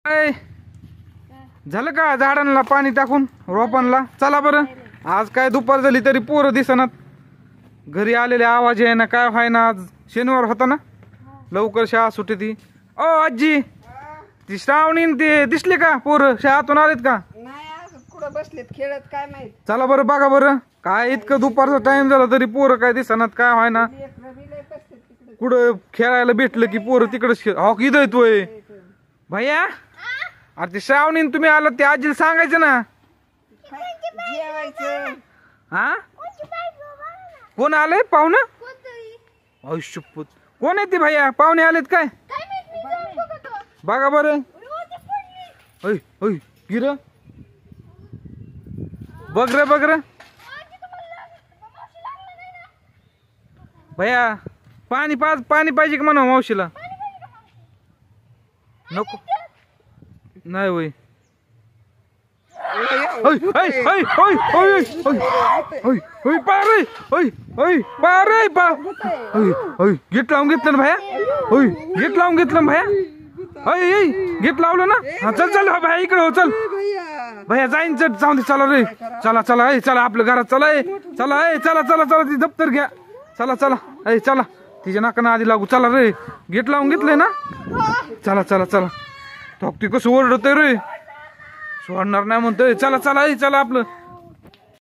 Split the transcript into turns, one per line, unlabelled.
काय झालं का झाडांना पाणी टाकून रोपांना? चला बरं, आज काय दुपार झाली तरी पोरं दिसनात. घरी आलेले आवाज आहे ना, काय व्हाय ना. आज शनिवार होता ना, लवकर शाळा सुटी ती. ओ आजी, ती श्रावणी न ते दिसले का पोरं? शाळातून आलेत का?
नाही कुठं बसलेत खेळत काय माहित.
चला बरं बघा बरं, काय इतकं दुपारचा टाइम झाला तरी पोरं काय दिसनात, काय व्हाय ना. कुठं खेळायला भेटलं की पोरं तिकडच हो इथं येतोय. भैया, अरे ते श्रावणी तुम्ही आला ते आजीला सांगायचं ना.
जेवायचं.
हा, कोण आलंय? पाहुणं? आयुष्यपत कोण आहे ते? भैया पाहुणे आलेत काय? बघा बरं. गिर बघ रे बघ रे. भैया पाणी पाणी पाहिजे का म्हणा मावशीला? नको नाही होय. गीट लावून घेतलं ना भया? गीट लावून घेतलं भया? गीट लावलं ना? हा चल चल भया इकडे हो. चल भया जाईन. चल जाऊन दे. चला रे, चला चला चला आपल्या घरात. चला चला चला चला चला ती दप्तर घ्या. चला चला चला तिच्या नाकानं आधी लागू. चला रे, गेट लावून घेतलंय ना? चला चला चला. ती कसं ओरडतय रे, सोडणार नाही म्हणतोय. चला चला चला आपलं